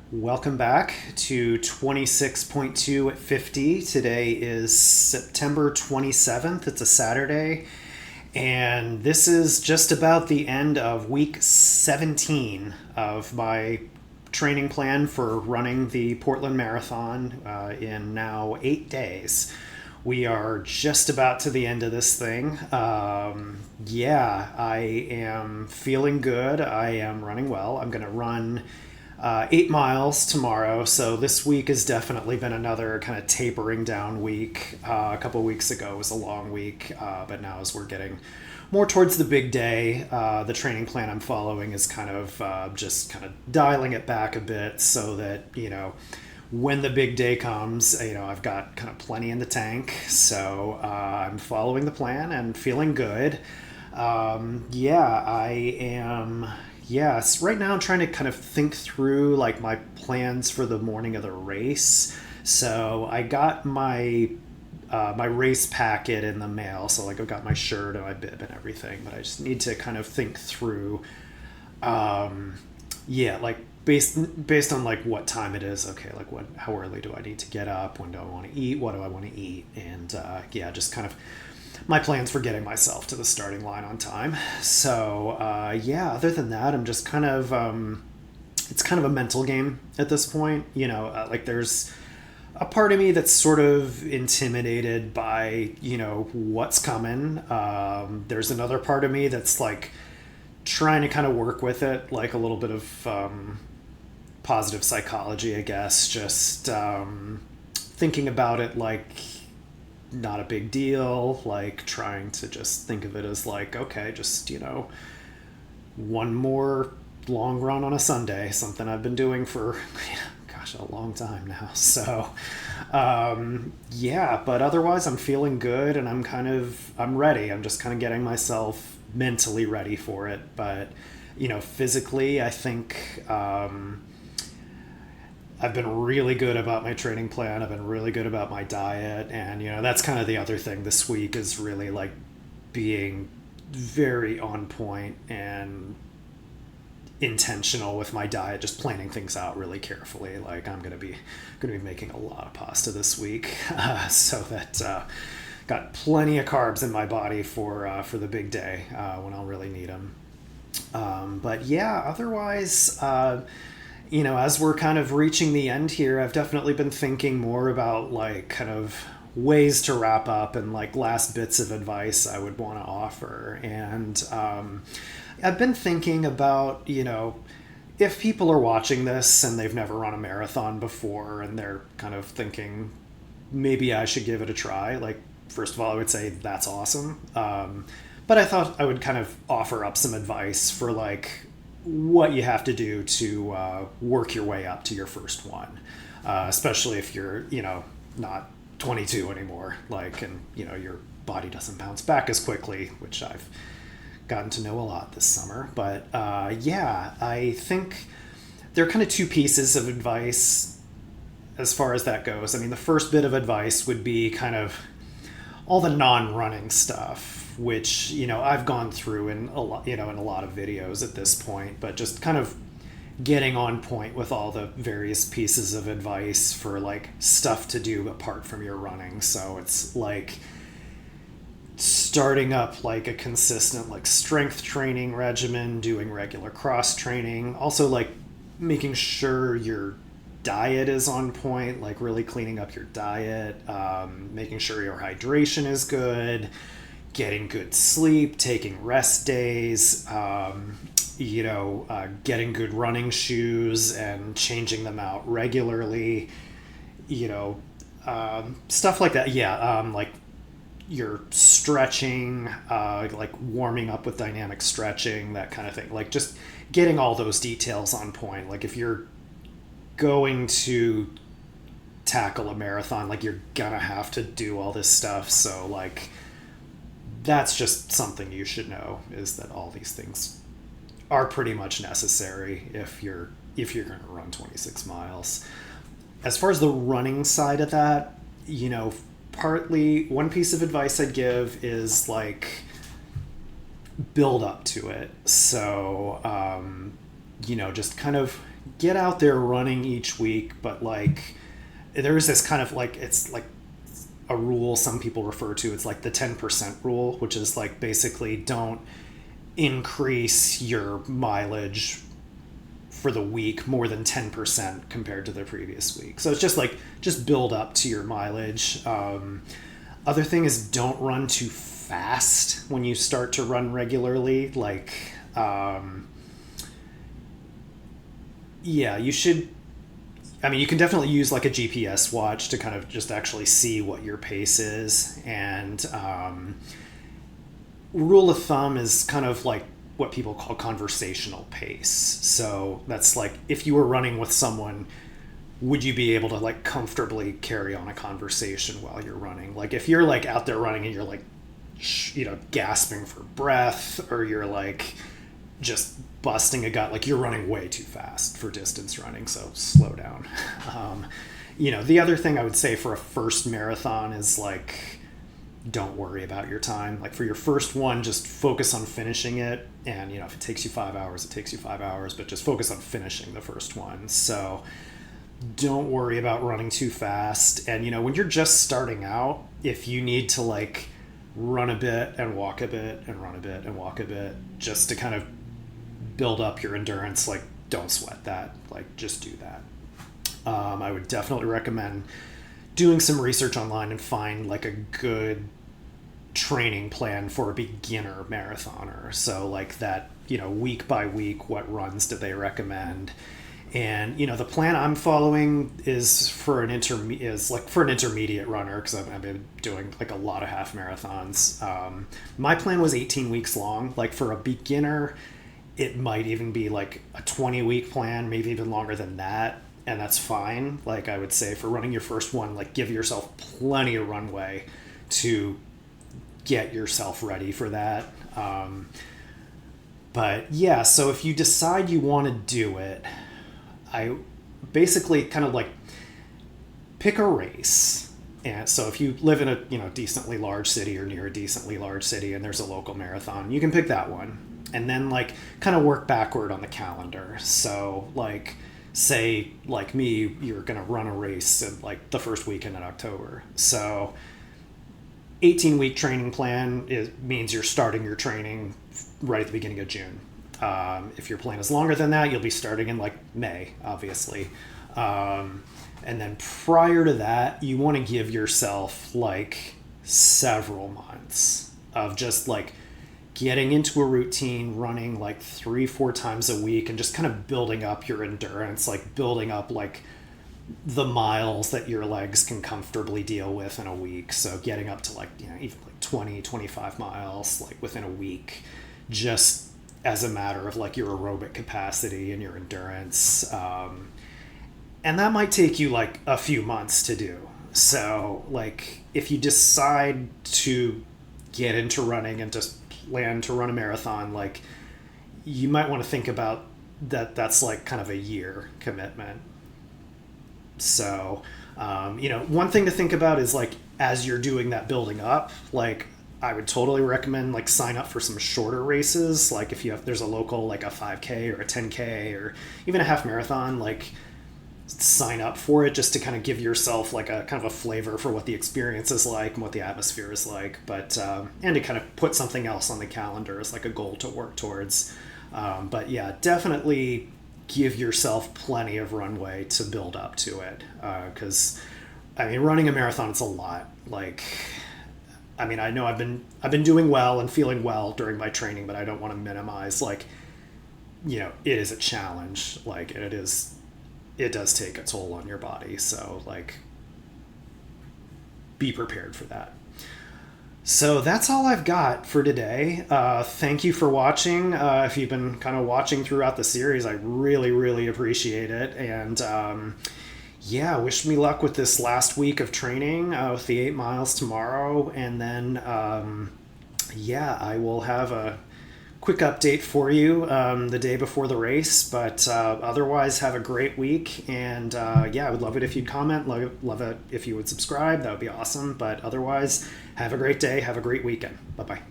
Welcome back to 26.2 at 50. Today is September 27th. It's a Saturday. And this is just about the end of week 17 of my training plan for running the Portland Marathon in now 8 days. We are just about to the end of this thing. Yeah, I am feeling good. I am running well. I'm going to run 8 miles tomorrow. So this week has definitely been another kind of tapering down week. A couple weeks ago was a long week, but now as we're getting more towards the big day, the training plan I'm following is kind of just kind of dialing it back a bit so that, when the big day comes, I've got kind of plenty in the tank. So I'm following the plan and feeling good. Yeah, I am. Yes, right now I'm trying to kind of think through like my plans for the morning of the race. So I got my race packet in the mail. So like I've got my shirt and my bib and everything, but I just need to kind of think through. Yeah, like based on like what time it is. Okay, like how early do I need to get up? When do I want to eat? What do I want to eat? And yeah, just kind of my plans for getting myself to the starting line on time. So yeah, other than that, I'm just kind of it's kind of a mental game at this point. Like there's a part of me that's sort of intimidated by what's coming. There's another part of me that's like trying to kind of work with it, like a little bit of positive psychology, I guess. Just thinking about it like not a big deal, like trying to just think of it as like, okay, just one more long run on a Sunday, something I've been doing for gosh, a long time now. So yeah, but otherwise I'm feeling good and I'm ready. I'm just kind of getting myself mentally ready for it. But physically I think I've been really good about my training plan. I've been really good about my diet. And, that's kind of the other thing this week is really like being very on point and intentional with my diet, just planning things out really carefully. Like I'm going to be making a lot of pasta this week. So that, got plenty of carbs in my body for the big day, when I'll really need them. But yeah, otherwise, as we're kind of reaching the end here, I've definitely been thinking more about like kind of ways to wrap up and like last bits of advice I would want to offer. And I've been thinking about, if people are watching this and they've never run a marathon before and they're kind of thinking maybe I should give it a try, like, first of all, I would say that's awesome. But I thought I would kind of offer up some advice for like what you have to do to work your way up to your first one, especially if you're not 22 anymore, like, and your body doesn't bounce back as quickly, which I've gotten to know a lot this summer. But yeah, I think there are kind of two pieces of advice as far as that goes. I mean, the first bit of advice would be kind of all the non-running stuff, which I've gone through in a lot, in a lot of videos at this point, but just kind of getting on point with all the various pieces of advice for like stuff to do apart from your running. So it's like starting up like a consistent like strength training regimen, doing regular cross training, also like making sure your diet is on point, like really cleaning up your diet, making sure your hydration is good, getting good sleep, taking rest days, getting good running shoes and changing them out regularly, stuff like that. Yeah, like your stretching, like warming up with dynamic stretching, that kind of thing. Like just getting all those details on point. Like if you're going to tackle a marathon, like you're gonna have to do all this stuff. So like that's just something you should know, is that all these things are pretty much necessary if you're going to run 26 miles. As far as the running side of that, partly one piece of advice I'd give is like build up to it. So just kind of get out there running each week. But like, there's this kind of like, it's like a rule some people refer to. It's like the 10% rule, which is like basically don't increase your mileage for the week more than 10% compared to the previous week. So it's just like, just build up to your mileage. Other thing is don't run too fast when you start to run regularly. Like, yeah, you should, I mean, you can definitely use like a GPS watch to kind of just actually see what your pace is. And rule of thumb is kind of like what people call conversational pace. So that's like, if you were running with someone, would you be able to like comfortably carry on a conversation while you're running? Like if you're like out there running and you're like, gasping for breath, or you're like just busting a gut, like you're running way too fast for distance running. So slow down. The other thing I would say for a first marathon is like, don't worry about your time. Like for your first one, just focus on finishing it. And, if it takes you 5 hours, it takes you 5 hours, but just focus on finishing the first one. So don't worry about running too fast. And, when you're just starting out, if you need to like run a bit and walk a bit and run a bit and walk a bit, just to kind of build up your endurance, like don't sweat that. Like just do that. I would definitely recommend doing some research online and find like a good training plan for a beginner marathoner. So like that, week by week, what runs do they recommend? And the plan I'm following is for an intermediate runner, because I've been doing like a lot of half marathons. My plan was 18 weeks long. Like for a beginner, it might even be like a 20-week plan, maybe even longer than that. And that's fine. Like I would say for running your first one, like give yourself plenty of runway to get yourself ready for that. But yeah, so if you decide you want to do it, I basically kind of like pick a race. And so if you live in a decently large city or near a decently large city and there's a local marathon, you can pick that one. And then like kind of work backward on the calendar. So like say like me, you're going to run a race in like the first weekend in October. So 18-week training plan means you're starting your training right at the beginning of June. If your plan is longer than that, you'll be starting in like May, obviously. And then prior to that, you want to give yourself like several months of just like getting into a routine, running like 3-4 times a week, and just kind of building up your endurance, like building up like the miles that your legs can comfortably deal with in a week. So getting up to like, even like 20-25 miles like within a week, just as a matter of like your aerobic capacity and your endurance. And that might take you like a few months to do. So like if you decide to get into running and just plan to run a marathon, like you might want to think about that's like kind of a year commitment. So, one thing to think about is like, as you're doing that building up, like I would totally recommend like sign up for some shorter races. Like if there's a local, like a 5K or a 10K or even a half marathon, like sign up for it just to kind of give yourself like a kind of a flavor for what the experience is like and what the atmosphere is like. But, and to kind of put something else on the calendar as like a goal to work towards. But yeah, definitely give yourself plenty of runway to build up to it. Cause running a marathon, it's a lot. Like, I know I've been doing well and feeling well during my training, but I don't want to minimize like, it is a challenge. Like it does take a toll on your body. So like, be prepared for that. So that's all I've got for today. Thank you for watching. If you've been kind of watching throughout the series, I really, really appreciate it. And wish me luck with this last week of training with the 8 miles tomorrow. And then, I will have a quick update for you the day before the race. But otherwise, have a great week. And I would love it if you'd comment. Love it if you would subscribe. That would be awesome. But otherwise, have a great day. Have a great weekend. Bye-bye.